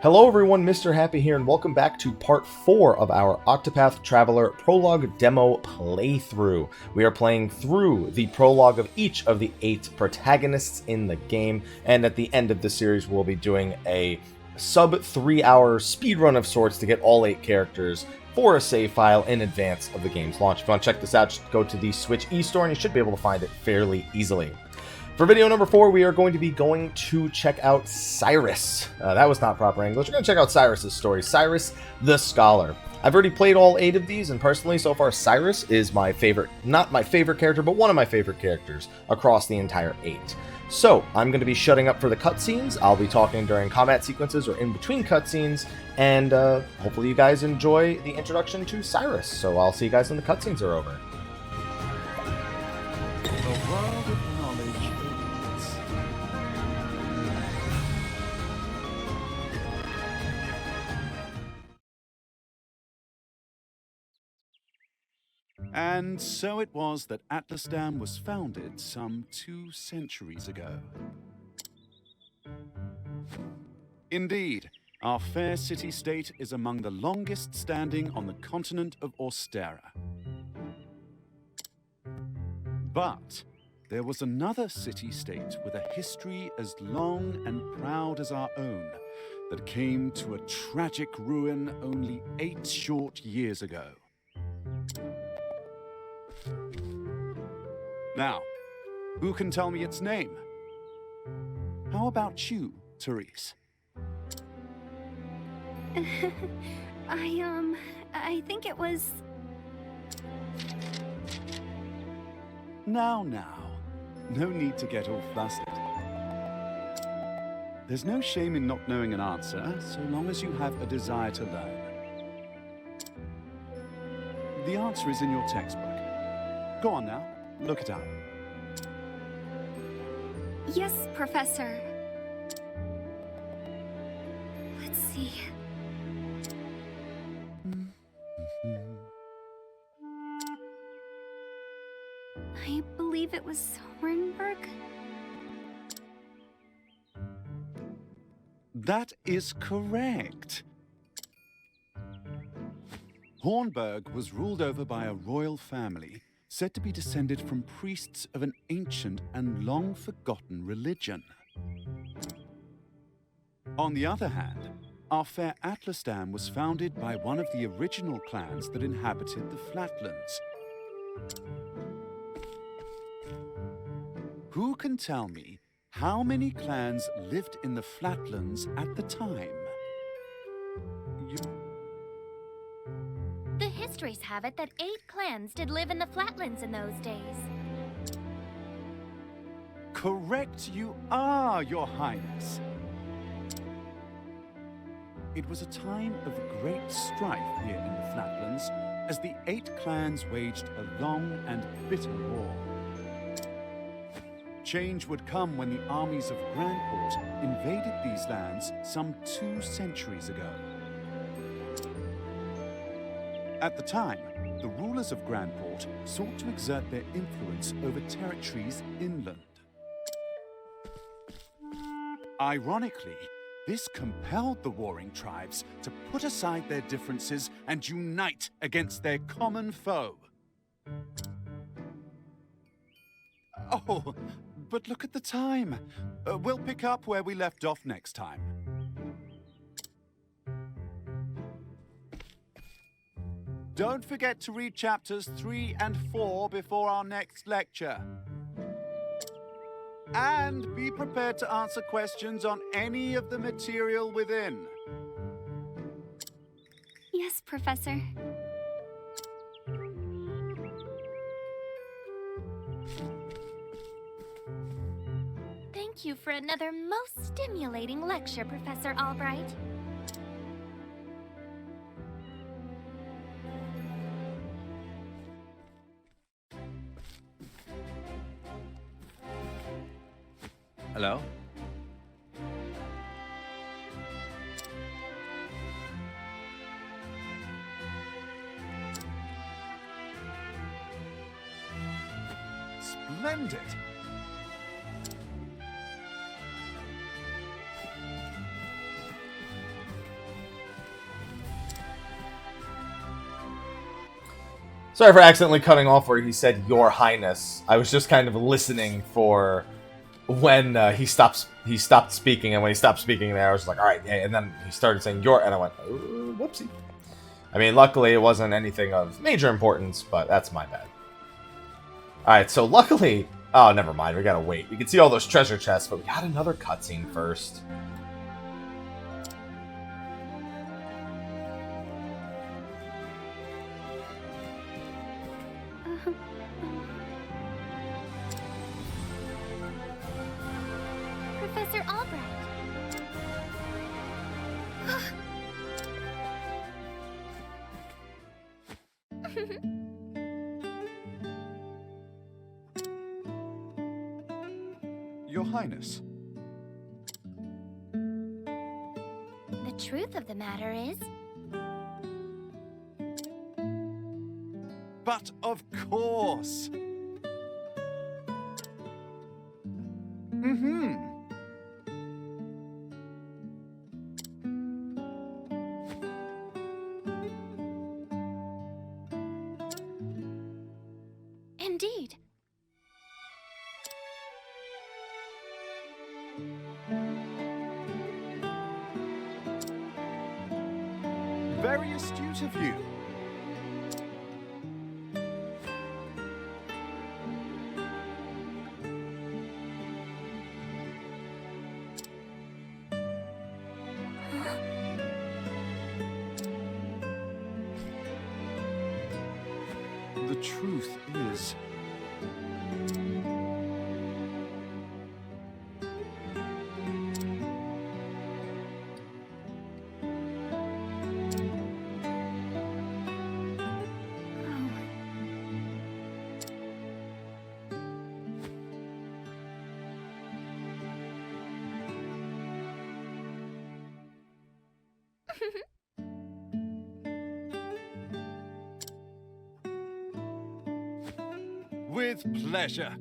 Hello everyone, Mr. Happy here, and welcome back to part 4 of our Octopath Traveler Prologue Demo playthrough. We are playing through the prologue of each of the 8 protagonists in the game, and at the end of the series we'll be doing a sub 3-hour speedrun of sorts to get all 8 characters for a save file in advance of the game's launch. If you want to check this out, just go to the Switch eStore and you should be able to find it fairly easily. For video number 4, we are going to be going to check out Cyrus. That was not proper English. We're going to check out Cyrus's story, Cyrus the Scholar. I've already played all 8 of these, and personally, so far, Cyrus is my favorite, not my favorite character, but one of my favorite characters across the entire 8. So, I'm going to be shutting up for the cutscenes. I'll be talking during combat sequences or in between cutscenes, and hopefully you guys enjoy the introduction to Cyrus. So I'll see you guys when the cutscenes are over. The world of knowledge opens. And so it was that Atlasdam was founded some 2 centuries ago. Indeed, our fair city-state is among the longest standing on the continent of Austera. But there was another city-state with a history as long and proud as our own that came to a tragic ruin only 8 short years ago. Now, who can tell me its name? How about you, Cyrus? I think it was... Now, no need to get all flustered. There's no shame in not knowing an answer, so long as you have a desire to learn. The answer is in your textbook. Go on now, look it up. Yes, Professor. Let's see. I believe it was Hornburg. That is correct. Hornburg was ruled over by a royal family, said to be descended from priests of an ancient and long-forgotten religion. On the other hand, our fair Atlasdam was founded by one of the original clans that inhabited the Flatlands. Who can tell me how many clans lived in the Flatlands at the time? The histories have it that 8 clans did live in the Flatlands in those days. Correct you are, Your Highness. It was a time of great strife here in the Flatlands as the 8 clans waged a long and bitter war. Change would come when the armies of Grandport invaded these lands some 2 centuries ago. At the time, the rulers of Grandport sought to exert their influence over territories inland. Ironically, this compelled the warring tribes to put aside their differences and unite against their common foe. Oh, but look at the time. We'll pick up where we left off next time. Don't forget to read chapters 3 and 4 before our next lecture. And be prepared to answer questions on any of the material within. Yes, Professor. Thank you for another most stimulating lecture, Professor Albright. Hello? Splendid! Sorry for accidentally cutting off where he said "Your Highness." I was just kind of listening for when he stopped speaking, and when he stopped speaking there, I was like, all right, yeah, and then he started saying "your," and I went, whoopsie. I mean, luckily it wasn't anything of major importance, but that's my bad. Alright, so luckily... Oh, never mind, we gotta wait. We can see all those treasure chests, but we got another cutscene first. Professor Albright. Your Highness. The truth of the matter is, But of course. Mm-hmm. indeed. Very astute of you. The truth is... With pleasure.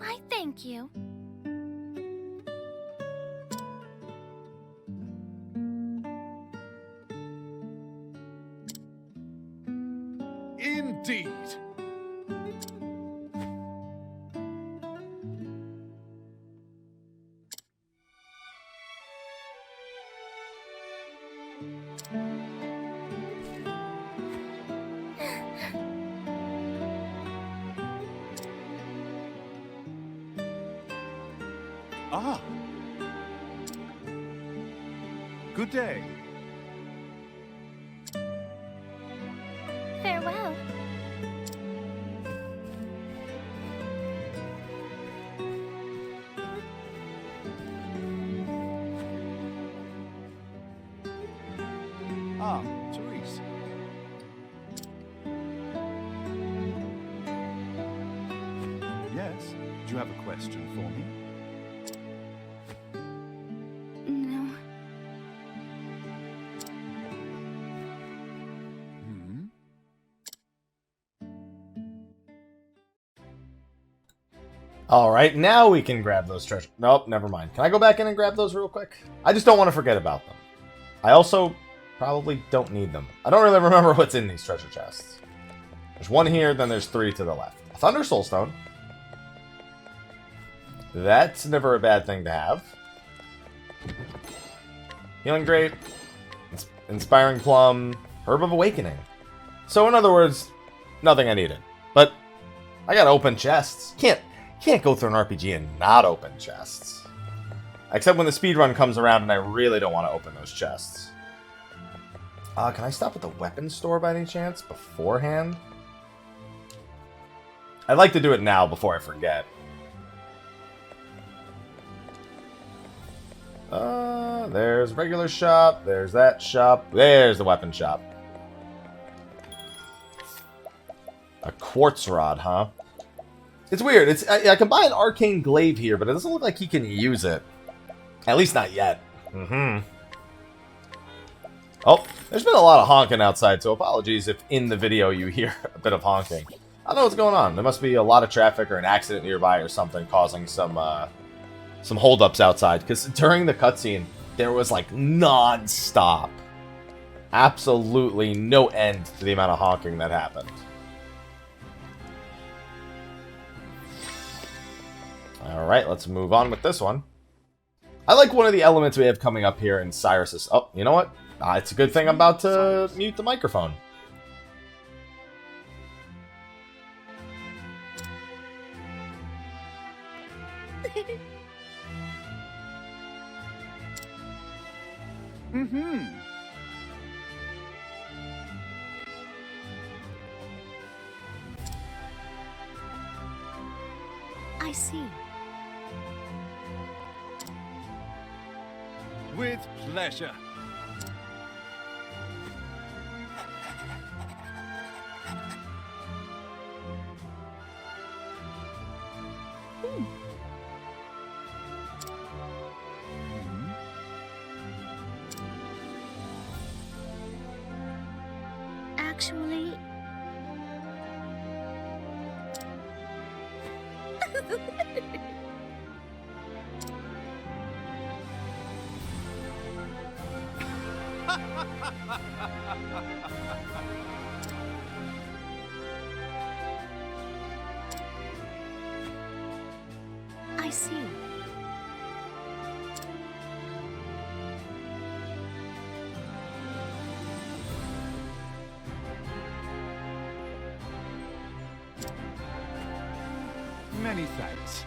I thank you. Indeed. Ah. Good day. Farewell. Ah, Cyrus. Yes, do you have a question for me? No. Hmm? Alright, now we can grab those treasure... Nope, never mind. Can I go back in and grab those real quick? I just don't want to forget about them. I also probably don't need them. I don't really remember what's in these treasure chests. There's one here, then there's three to the left. A Thunder Soulstone. That's never a bad thing to have. Healing Grape. Inspiring Plum. Herb of Awakening. So in other words, nothing I needed. But I gotta open chests. Can't go through an RPG and not open chests. Except when the speedrun comes around and I really don't want to open those chests. Can I stop at the weapons store by any chance beforehand? I'd like to do it now before I forget. There's regular shop. There's that shop. There's the weapon shop. A quartz rod, huh? It's weird. I can buy an arcane glaive here, but it doesn't look like he can use it. At least not yet. Oh, there's been a lot of honking outside, so apologies if in the video you hear a bit of honking. I don't know what's going on. There must be a lot of traffic or an accident nearby or something causing some some holdups outside, because during the cutscene, there was like non-stop, absolutely no end to the amount of honking that happened. Alright, let's move on with this one. I like one of the elements we have coming up here in Cyrus's... Oh, you know what? It's a good thing I'm about to mute the microphone. Mm-hmm. I see. With pleasure. Actually... I see. Many thanks.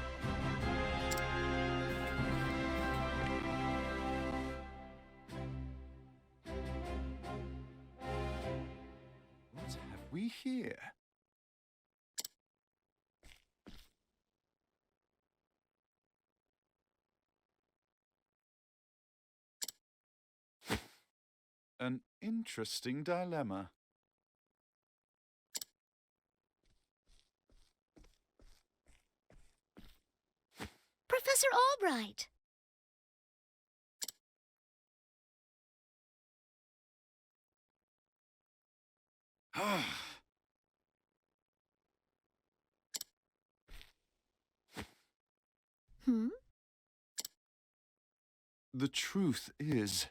What have we here? An interesting dilemma. Professor Albright! Hmm? The truth is...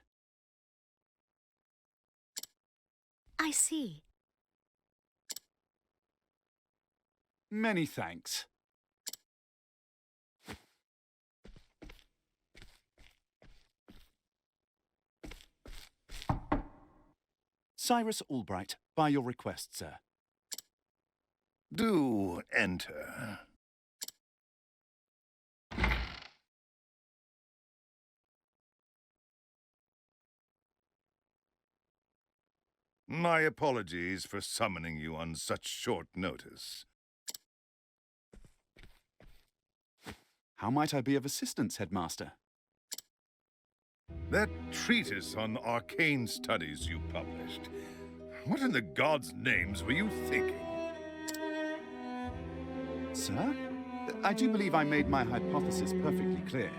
I see. Many thanks. Cyrus Albright, by your request, sir. Do enter. My apologies for summoning you on such short notice. How might I be of assistance, Headmaster? That treatise on arcane studies you published. What in the gods' names were you thinking? Sir? I do believe I made my hypothesis perfectly clear.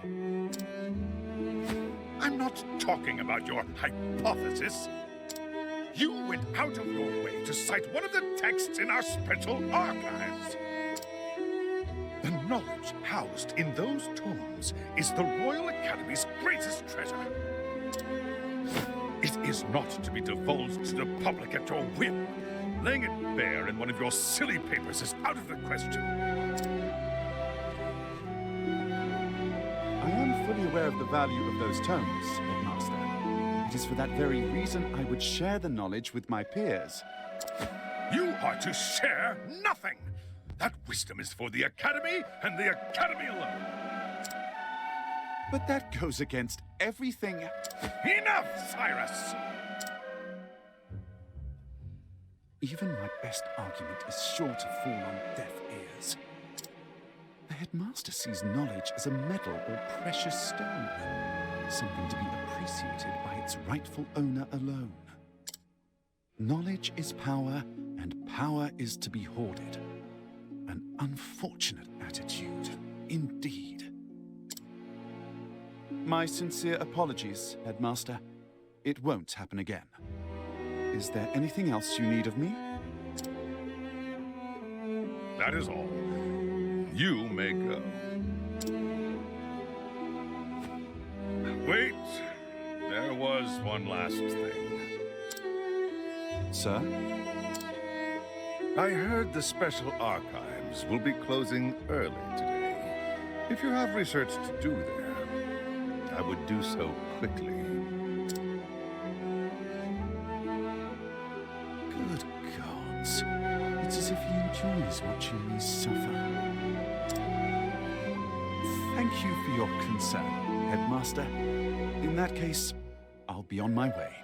I'm not talking about your hypothesis. You went out of your way to cite one of the texts in our special archives. The knowledge housed in those tomes is the Royal Academy's greatest treasure. It is not to be divulged to the public at your whim. Laying it bare in one of your silly papers is out of the question. I am fully aware of the value of those tomes, Headmaster. It is for that very reason I would share the knowledge with my peers. You are to share nothing! That wisdom is for the Academy and the Academy alone. But that goes against everything... Enough, Cyrus! Even my best argument is sure to fall on deaf ears. The Headmaster sees knowledge as a metal or precious stone, something to be appreciated by its rightful owner alone. Knowledge is power, and power is to be hoarded. An unfortunate attitude, indeed. My sincere apologies, Headmaster. It won't happen again. Is there anything else you need of me? That is all. You may go. one last thing. Sir? I heard the Special Archives will be closing early today. If you have research to do there, I would do so quickly. Good gods. It's as if he enjoys watching me suffer. Thank you for your concern, Headmaster. In that case, I'll be on my way.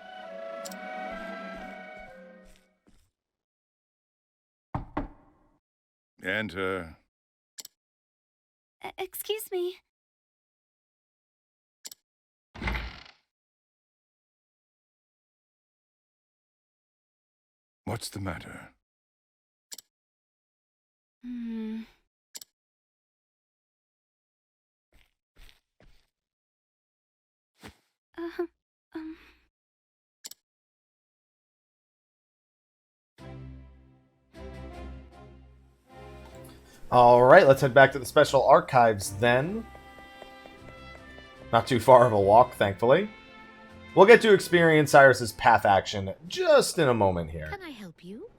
Enter. Excuse me. What's the matter? Hmm. Uh, um... Alright, let's head back to the Special Archives then. Not too far of a walk, thankfully. We'll get to experience Cyrus's path action just in a moment here. Can I help you?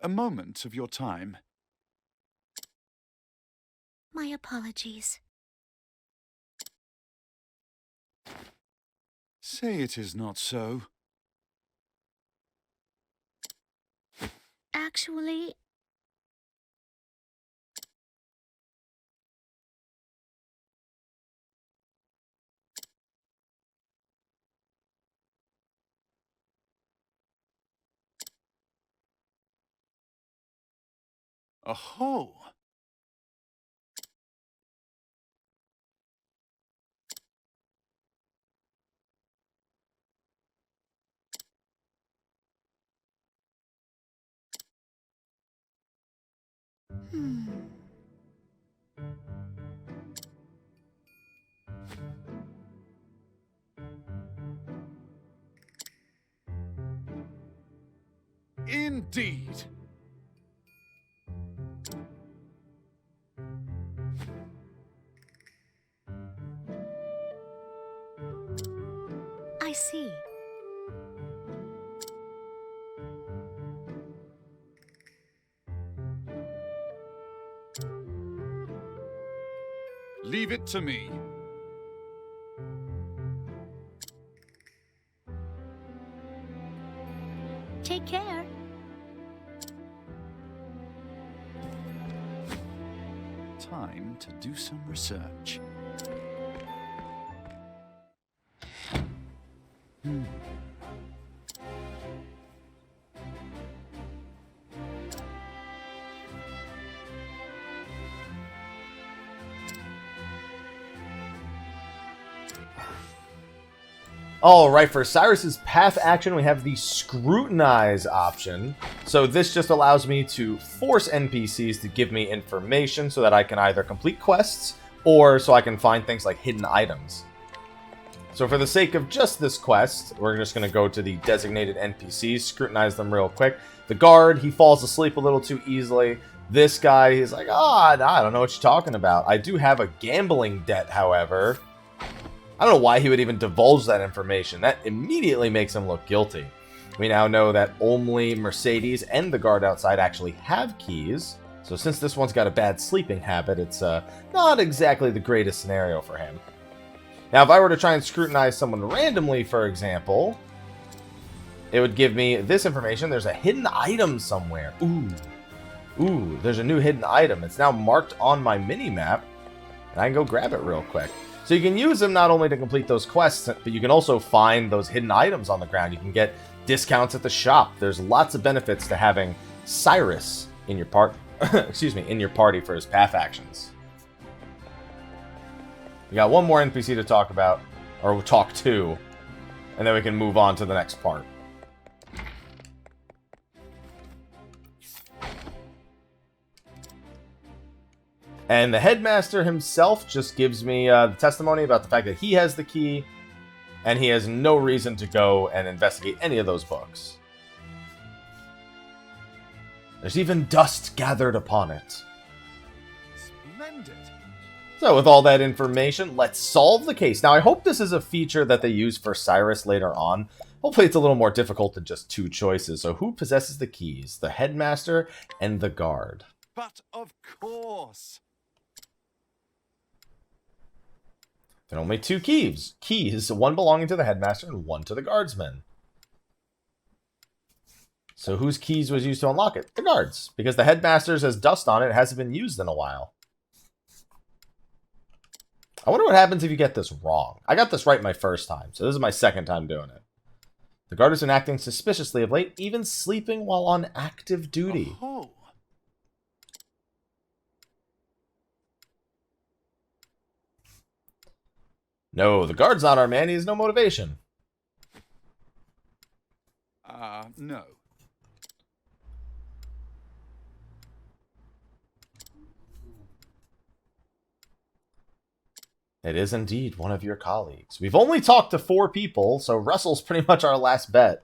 A moment of your time. My apologies. Say it is not so. Actually, Aho! Indeed. I see. Leave it to me. Take care. Time to do some research. Alright, for Cyrus's path action, we have the Scrutinize option. So this just allows me to force NPCs to give me information so that I can either complete quests, or so I can find things like hidden items. So for the sake of just this quest, we're just going to go to the designated NPCs, scrutinize them real quick. The guard, he falls asleep a little too easily. This guy, he's like, I don't know what you're talking about. I do have a gambling debt, however. I don't know why he would even divulge that information. That immediately makes him look guilty. We now know that only Mercedes and the guard outside actually have keys. So since this one's got a bad sleeping habit, it's not exactly the greatest scenario for him. Now, if I were to try and scrutinize someone randomly, for example, it would give me this information. There's a hidden item somewhere. Ooh, there's a new hidden item. It's now marked on my mini-map, and I can go grab it real quick. So you can use them not only to complete those quests, but you can also find those hidden items on the ground. You can get discounts at the shop. There's lots of benefits to having Cyrus in your in your party for his path actions. We got one more NPC to talk about, or talk to, and then we can move on to the next part. And the headmaster himself just gives me the testimony about the fact that he has the key, and he has no reason to go and investigate any of those books. There's even dust gathered upon it. So with all that information, let's solve the case. Now, I hope this is a feature that they use for Cyrus later on. Hopefully it's a little more difficult than just 2 choices. So who possesses the keys? The headmaster and the guard. But of course. There are only 2 keys. Keys, 1 belonging to the headmaster and 1 to the guardsman. So whose keys was used to unlock it? The guards. Because the headmaster's has dust on it, it hasn't been used in a while. I wonder what happens if you get this wrong. I got this right my first time, so this is my second time doing it. The guard has been acting suspiciously of late, even sleeping while on active duty. Oh. No, the guard's not our man. He has no motivation. No. It is indeed one of your colleagues. We've only talked to 4 people, so Russell's pretty much our last bet.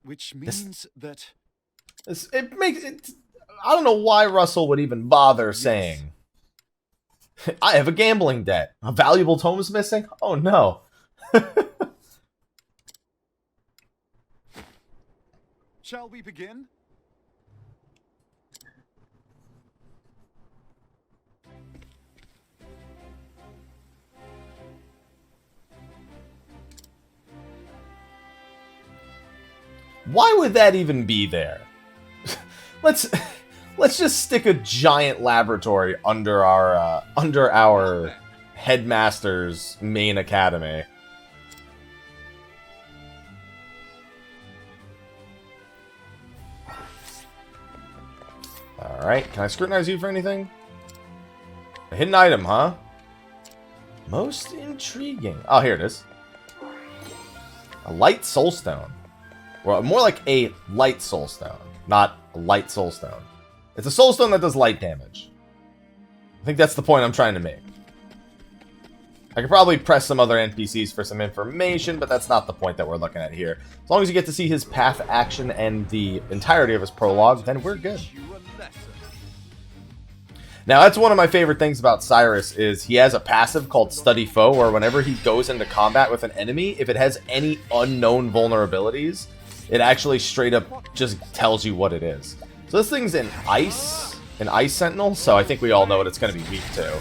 Which means that... It makes it... I don't know why Russell would even bother saying... I have a gambling debt. A valuable tome's missing? Oh no. Shall we begin? Why would that even be there? Let's just stick a giant laboratory under our headmaster's main academy. All right, can I scrutinize you for anything? A hidden item, huh? Most intriguing. Oh, here it is. A light soulstone. Well, more like a light soulstone, not a light soulstone. It's a soulstone that does light damage. I think that's the point I'm trying to make. I could probably press some other NPCs for some information, but that's not the point that we're looking at here. As long as you get to see his path action and the entirety of his prologue, then we're good. Now, that's one of my favorite things about Cyrus is he has a passive called Study Foe, where whenever he goes into combat with an enemy, if it has any unknown vulnerabilities, it actually straight up just tells you what it is. So this thing's an ice sentinel, so I think we all know what it's going to be weak to.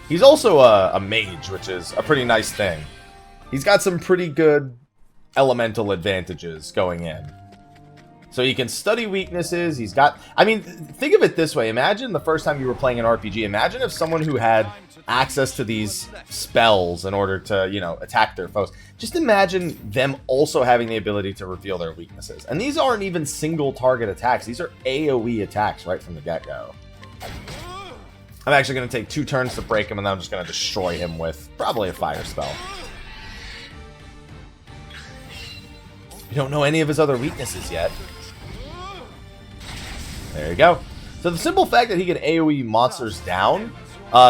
He's also a mage, which is a pretty nice thing. He's got some pretty good elemental advantages going in. So he can study weaknesses, he's got... I mean, think of it this way. Imagine the first time you were playing an RPG. Imagine if someone who had access to these spells in order to, you know, attack their foes. Just imagine them also having the ability to reveal their weaknesses. And these aren't even single target attacks. These are AoE attacks right from the get-go. I'm actually going to take 2 turns to break him, and then I'm just going to destroy him with probably a fire spell. We don't know any of his other weaknesses yet. There you go. So the simple fact that he can AoE monsters down,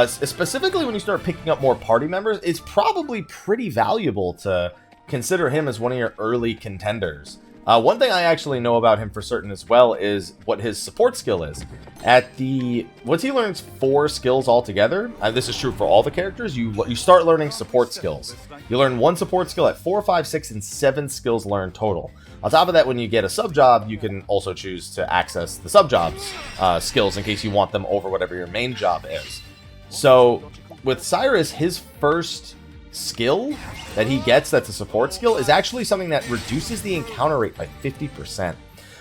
specifically when you start picking up more party members, is probably pretty valuable to consider him as one of your early contenders. One thing I actually know about him for certain as well is what his support skill is. Once he learns 4 skills altogether, and this is true for all the characters, you start learning support skills. You learn 1 support skill at 4, 5, 6, and 7 skills learned total. On top of that, when you get a sub-job, you can also choose to access the sub-job's skills in case you want them over whatever your main job is. So, with Cyrus, his first skill that he gets that's a support skill is actually something that reduces the encounter rate by 50%.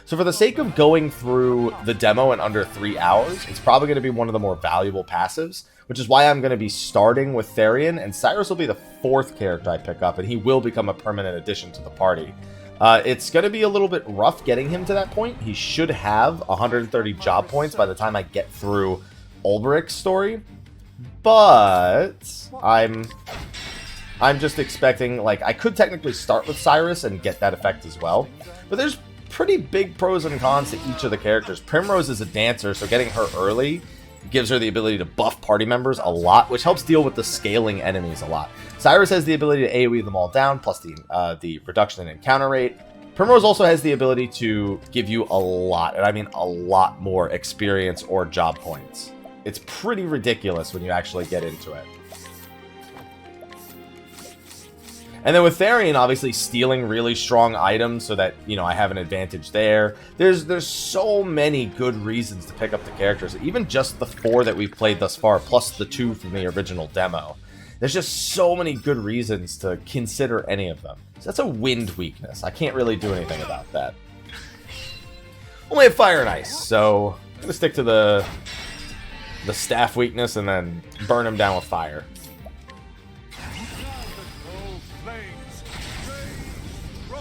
So for the sake of going through the demo in under 3 hours, it's probably going to be one of the more valuable passives, which is why I'm going to be starting with Therian, and Cyrus will be the 4th character I pick up, and he will become a permanent addition to the party. It's going to be a little bit rough getting him to that point. He should have 130 job points by the time I get through Ulbrich's story, but I'm just expecting, like, I could technically start with Cyrus and get that effect as well, but there's pretty big pros and cons to each of the characters. Primrose is a dancer, so getting her early gives her the ability to buff party members a lot, which helps deal with the scaling enemies a lot. Cyrus has the ability to AoE them all down, plus the reduction in encounter rate. Primrose also has the ability to give you a lot, and I mean a lot more experience or job points. It's pretty ridiculous when you actually get into it. And then with Therian, obviously stealing really strong items so that, you know, I have an advantage there. There's so many good reasons to pick up the characters. Even just the 4 that we've played thus far, plus the 2 from the original demo. There's just so many good reasons to consider any of them. So that's a wind weakness. I can't really do anything about that. Only have fire and ice, so I'm going to stick to the staff weakness and then burn him down with fire.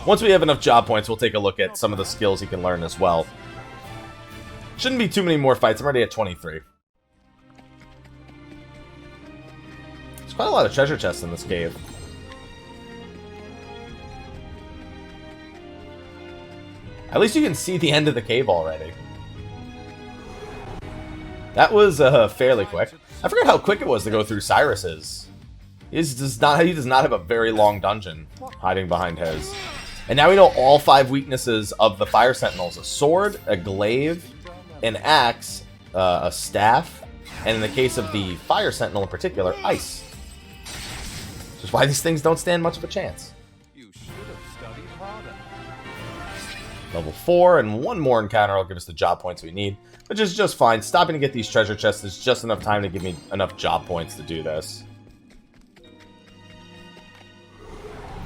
Once we have enough job points, we'll take a look at some of the skills he can learn as well. Shouldn't be too many more fights. I'm already at 23. There's quite a lot of treasure chests in this cave. At least you can see the end of the cave already. That was fairly quick. I forgot how quick it was to go through Cyrus's. He does not have a very long dungeon hiding behind his. And now we know all 5 weaknesses of the Fire Sentinels. A sword, a glaive, an axe, a staff, and in the case of the Fire Sentinel in particular, ice. Which is why these things don't stand much of a chance. You should have studied harder. Level 4, and one more encounter will give us the job points we need, which is just fine. Stopping to get these treasure chests is just enough time to give me enough job points to do this.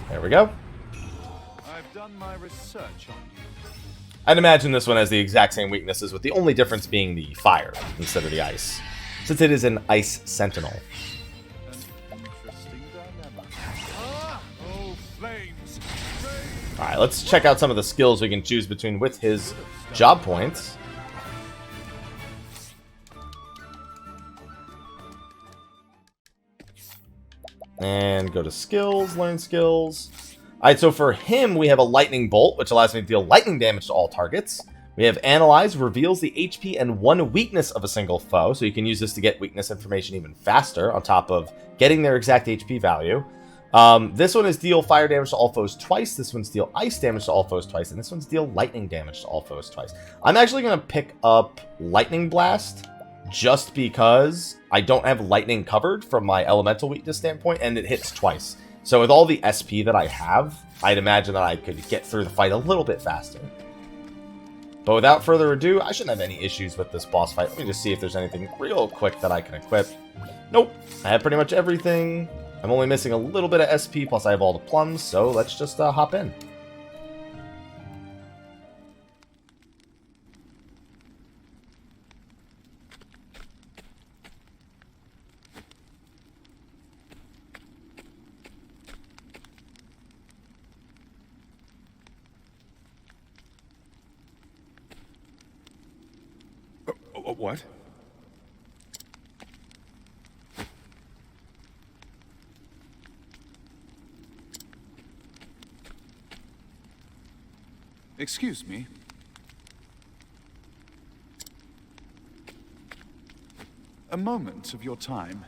There we go. I've done my research on you. I'd imagine this one has the exact same weaknesses, with the only difference being the fire instead of the ice, since it is an ice sentinel. An interesting dilemma. Ah! Oh, flames! Alright, let's check out some of the skills we can choose between with his job points. And go to skills, learn skills. Alright, so for him, we have a lightning bolt, which allows me to deal lightning damage to all targets. We have analyze, reveals the HP and 1 weakness of a single foe, so you can use this to get weakness information even faster, on top of getting their exact HP value. This one is deal fire damage to all foes twice, this one's deal ice damage to all foes twice, and this one's deal lightning damage to all foes twice. I'm actually going to pick up Lightning Blast, just because I don't have lightning covered from my elemental weakness standpoint, and it hits twice. So with all the SP that I have, I'd imagine that I could get through the fight a little bit faster. But without further ado, I shouldn't have any issues with this boss fight. Let me just see if there's anything real quick that I can equip. Nope, I have pretty much everything. I'm only missing a little bit of SP, plus I have all the plums, so let's just hop in. What? Excuse me. A moment of your time.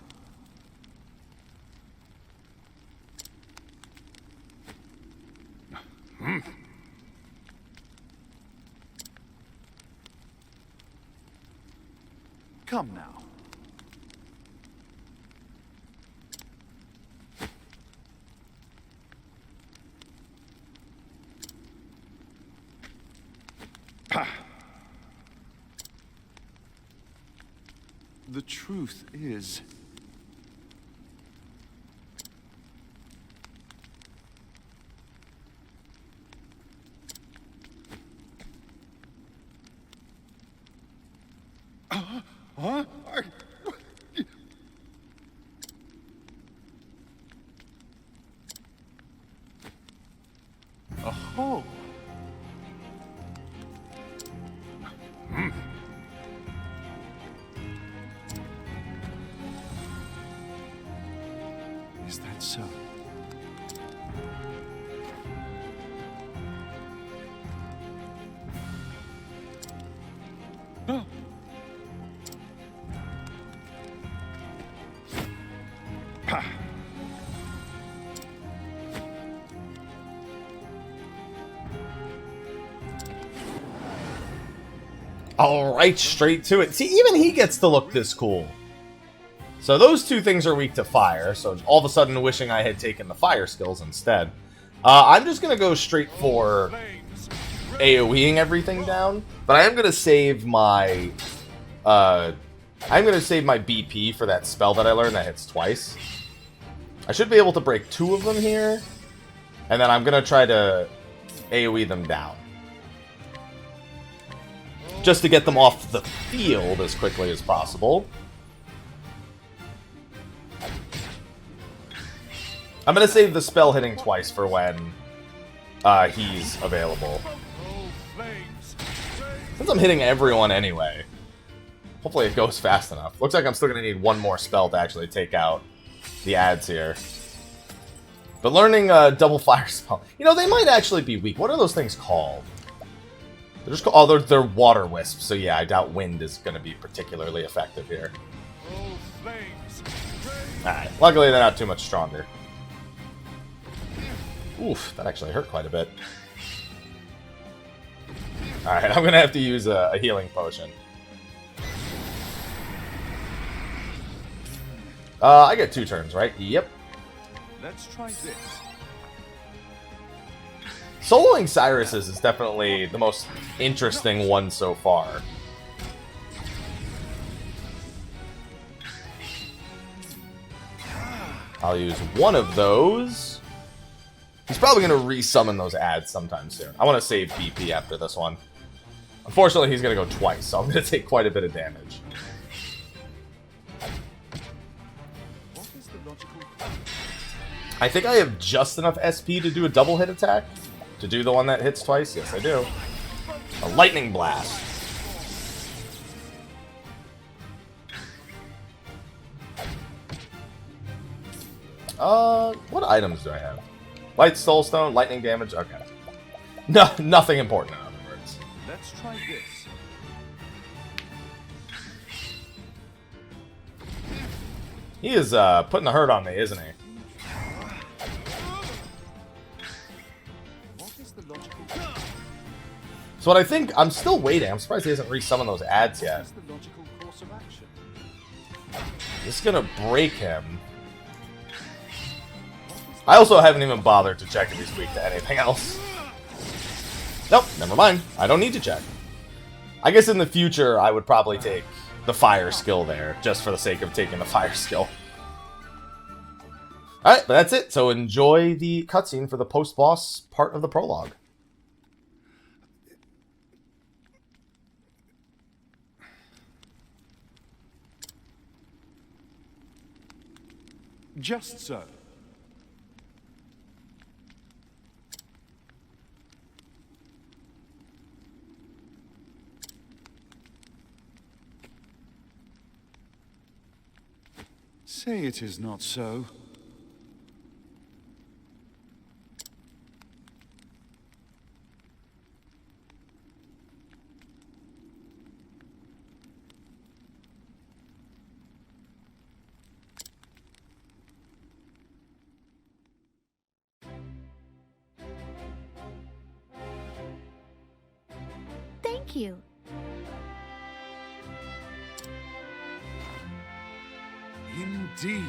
Come now. The truth is, Huh? oh, is that so? Oh. Alright, straight to it. See, even he gets to look this cool. So those two things are weak to fire, so all of a sudden wishing I had taken the fire skills instead. I'm just going to go straight for AoEing everything down, but I am going to save my... BP for that spell that I learned that hits twice. I should be able to break 2 of them here, and then I'm going to try to AoE them down. Just to get them off the field as quickly as possible. I'm going to save the spell hitting twice for when he's available. Since I'm hitting everyone anyway, hopefully it goes fast enough. Looks like I'm still going to need one more spell to actually take out the ads here. But learning double fire spell, you know, they might actually be weak. What are those things called? They're just called, oh, they're water wisps. So yeah, I doubt wind is going to be particularly effective here. Alright, luckily they're not too much stronger. Oof, that actually hurt quite a bit. Alright, I'm going to have to use a healing potion. I get 2 turns, right? Yep. Let's try this. Soloing Cyrus's is definitely the most interesting one so far. I'll use one of those. He's probably going to resummon those ads sometime soon. I want to save BP after this one. Unfortunately, he's going to go twice, so I'm going to take quite a bit of damage. I think I have just enough SP to do a double hit attack. To do the one that hits twice? Yes, I do. A lightning blast. What items do I have? Light soulstone, lightning damage. Okay. No, nothing important in other words. Let's try this. He is putting the hurt on me, isn't he? So what I think, I'm still waiting. I'm surprised he hasn't resummoned those ads yet. This is gonna break him. I also haven't even bothered to check if he's weak to anything else. Nope, never mind. I don't need to check. I guess in the future, I would probably take the fire skill there, just for the sake of taking the fire skill. Alright, but that's it. So enjoy the cutscene for the post-boss part of the prologue. Just so. Say it is not so. Thank you. Indeed.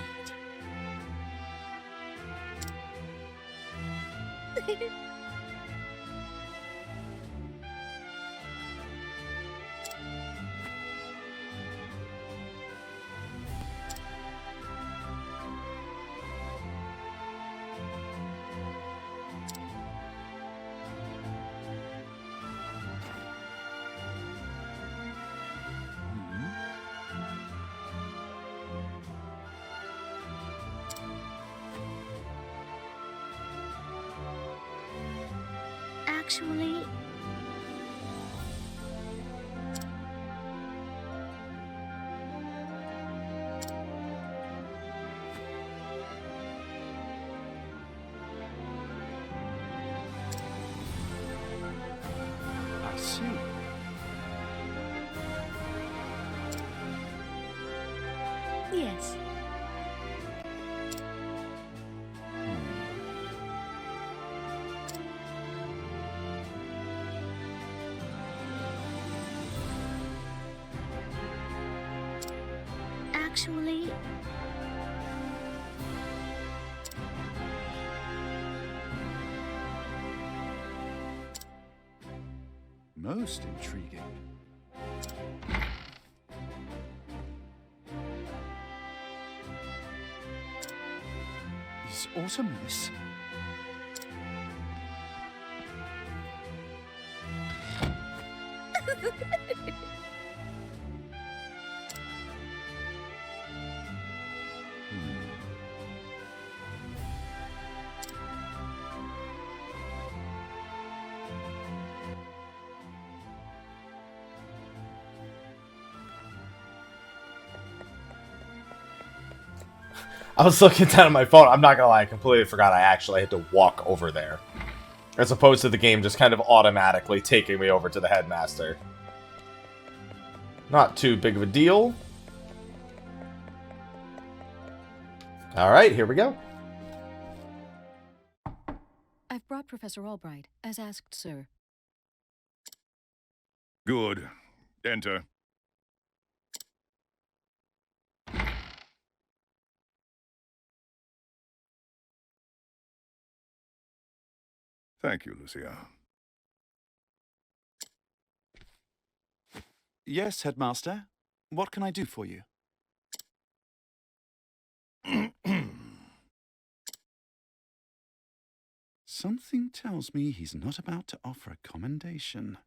Actually, I see. yes. Actually, Most intriguing. Is Autumnus? I was looking down at my phone. I'm not gonna lie, I completely forgot I actually had to walk over there. As opposed to the game just kind of automatically taking me over to the headmaster. Not too big of a deal. Alright, here we go. I've brought Professor Albright, as asked, sir. Good. Enter. Thank you, Lucia. Yes, Headmaster. What can I do for you? Something tells me he's not about to offer a commendation.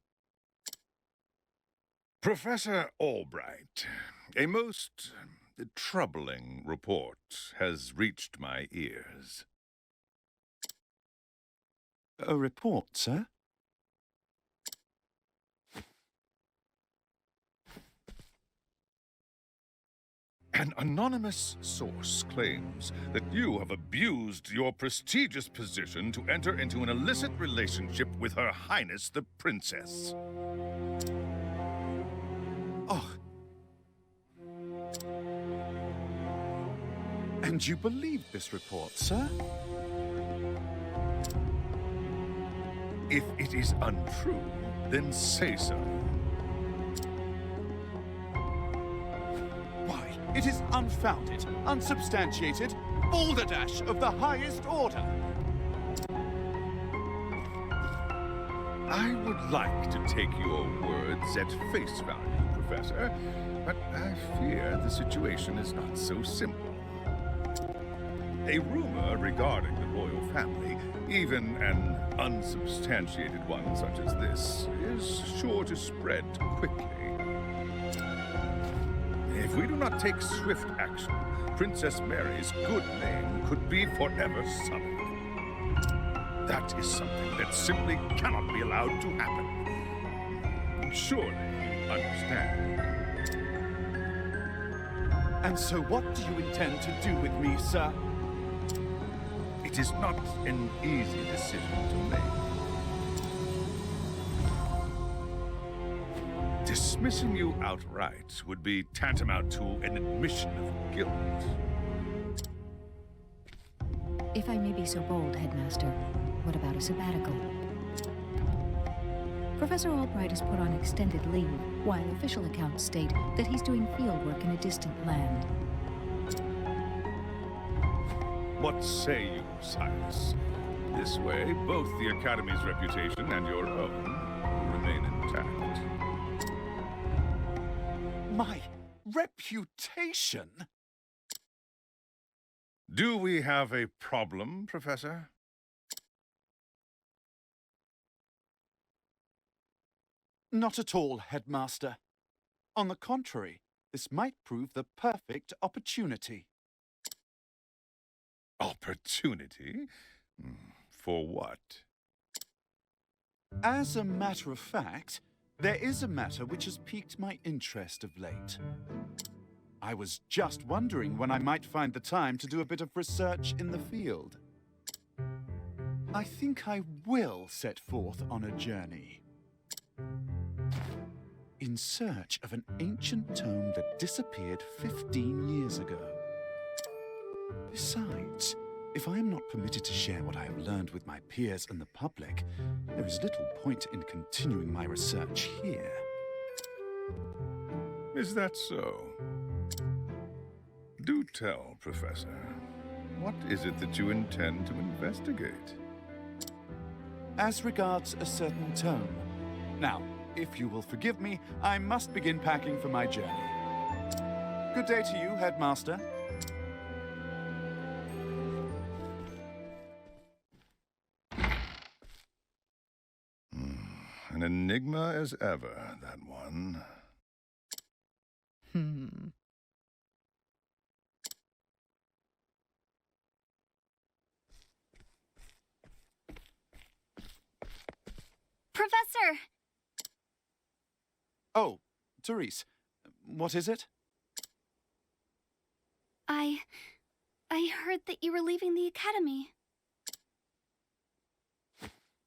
Professor Albright, a most troubling report has reached my ears. A report, sir? An anonymous source claims that you have abused your prestigious position to enter into an illicit relationship with Her Highness the Princess. Oh. And you believe this report, sir? If it is untrue, then say so. Why, it is unfounded, unsubstantiated, balderdash of the highest order. I would like to take your words at face value, Professor, but I fear the situation is not so simple. A rumor regarding the royal family, even an unsubstantiated one such as this, is sure to spread quickly. If we do not take swift action, Princess Mary's good name could be forever sullied. That is something that simply cannot be allowed to happen. Surely you understand. And so what do you intend to do with me, sir? It is not an easy decision to make. Dismissing you outright would be tantamount to an admission of guilt. If I may be so bold, Headmaster, what about a sabbatical? Professor Albright has put on extended leave, while official accounts state that he's doing fieldwork in a distant land. What say you, Cyrus? This way, both the Academy's reputation and your own will remain intact. My reputation? Do we have a problem, Professor? Not at all, Headmaster. On the contrary, this might prove the perfect opportunity. Opportunity? For what? As a matter of fact, there is a matter which has piqued my interest of late. I was just wondering when I might find the time to do a bit of research in the field. I think I will set forth on a journey. In search of an ancient tome that disappeared 15 years ago. Besides, if I am not permitted to share what I have learned with my peers and the public, there is little point in continuing my research here. Is that so? Do tell, Professor. What is it that you intend to investigate? As regards a certain tome. Now, if you will forgive me, I must begin packing for my journey. Good day to you, Headmaster. An enigma as ever, that one. Professor! Oh, Therese, what is it? I heard that you were leaving the academy.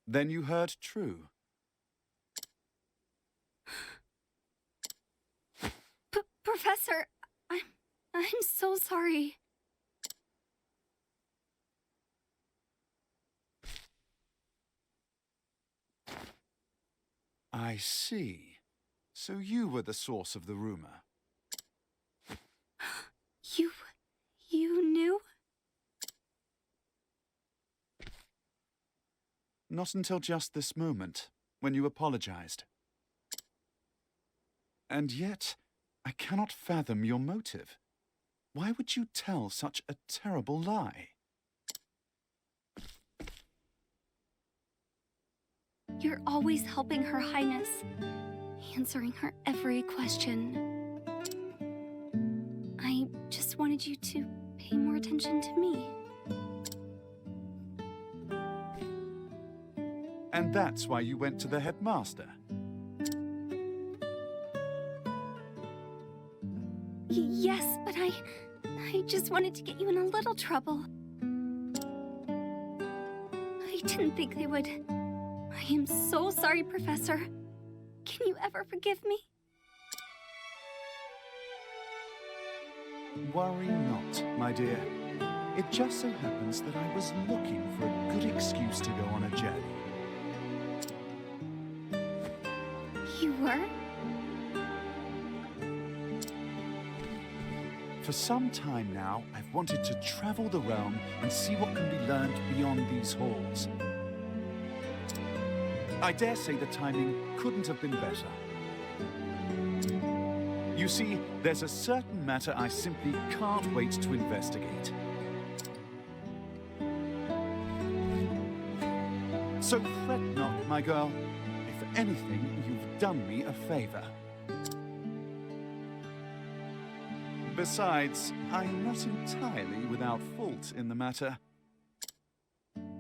Then you heard true. Professor, I'm so sorry. I see. So you were the source of the rumor. You knew? Not until just this moment, when you apologized. And yet, I cannot fathom your motive. Why would you tell such a terrible lie? You're always helping Her Highness, answering her every question. I just wanted you to pay more attention to me. And that's why you went to the headmaster. Yes, but I just wanted to get you in a little trouble. I didn't think they would. I am so sorry, Professor. Can you ever forgive me? Worry not, my dear. It just so happens that I was looking for a good excuse to go on a journey. You were? For some time now, I've wanted to travel the realm and see what can be learned beyond these halls. I dare say the timing couldn't have been better. You see, there's a certain matter I simply can't wait to investigate. So fret not, my girl. If anything, you've done me a favor. Besides, I'm not entirely without fault in the matter.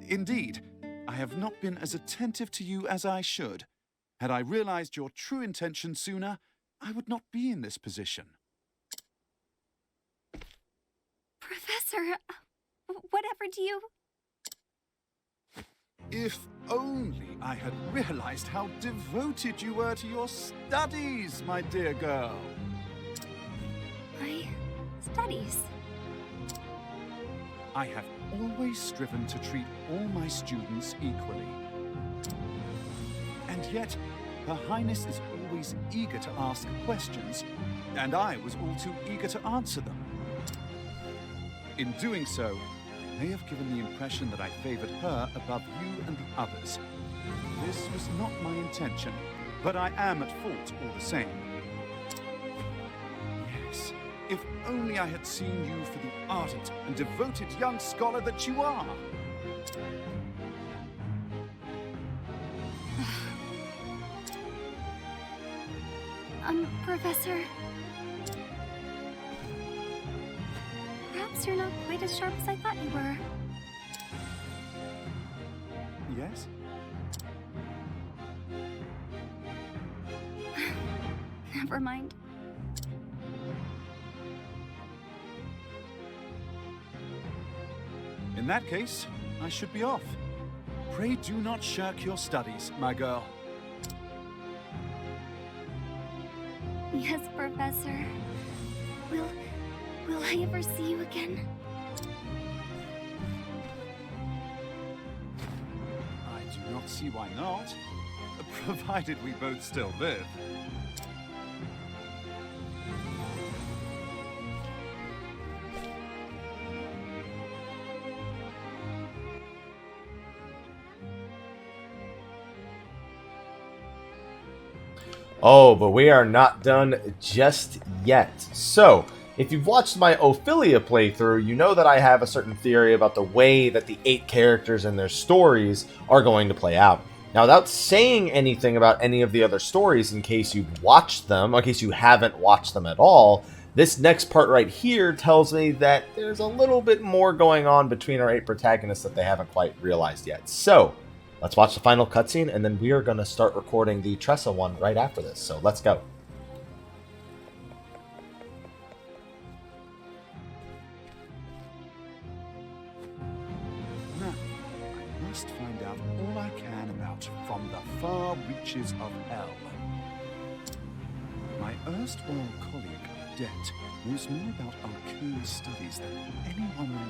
Indeed, I have not been as attentive to you as I should. Had I realized your true intention sooner, I would not be in this position. Professor, whatever do you... If only I had realized how devoted you were to your studies, my dear girl. My studies. I have always striven to treat all my students equally. And yet, Her Highness is always eager to ask questions, and I was all too eager to answer them. In doing so, I may have given the impression that I favored her above you and the others. This was not my intention, but I am at fault all the same. Yes, if only I had seen you for the ardent and devoted young scholar that you are. Professor... Perhaps you're not quite as sharp as I thought you were. Yes? Never mind. In that case, I should be off. Pray do not shirk your studies, my girl. Yes, Professor. Will I ever see you again? I do not see why not, provided we both still live. Oh, but we are not done just yet. So, if you've watched my Ophelia playthrough, you know that I have a certain theory about the way that the 8 characters and their stories are going to play out. Now, without saying anything about any of the other stories in case you've watched them, or in case you haven't watched them at all, this next part right here tells me that there's a little bit more going on between our 8 protagonists that they haven't quite realized yet. So, let's watch the final cutscene, and then we are going to start recording the Tressa one right after this. So, let's go. Now, I must find out all I can about From the Far Reaches of Hell. My erstwhile colleague, Det, knows more about arcane studies than anyone I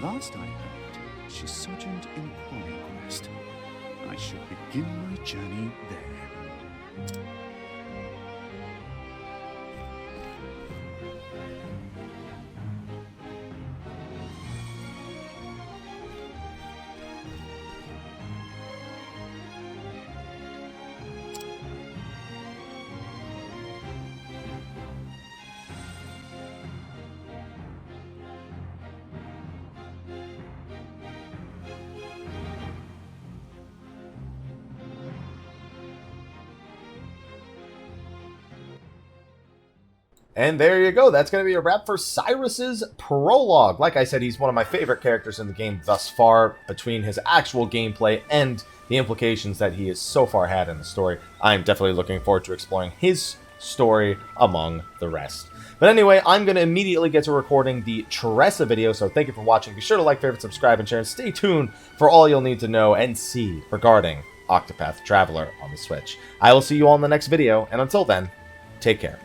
know. Last I heard, she sojourned in Quest. I should begin my journey there. And there you go. That's going to be a wrap for Cyrus's prologue. Like I said, he's one of my favorite characters in the game thus far. Between his actual gameplay and the implications that he has so far had in the story, I'm definitely looking forward to exploring his story among the rest. But anyway, I'm going to immediately get to recording the Tressa video, so thank you for watching. Be sure to like, favorite, subscribe, and share, and stay tuned for all you'll need to know and see regarding Octopath Traveler on the Switch. I will see you all in the next video, and until then, take care.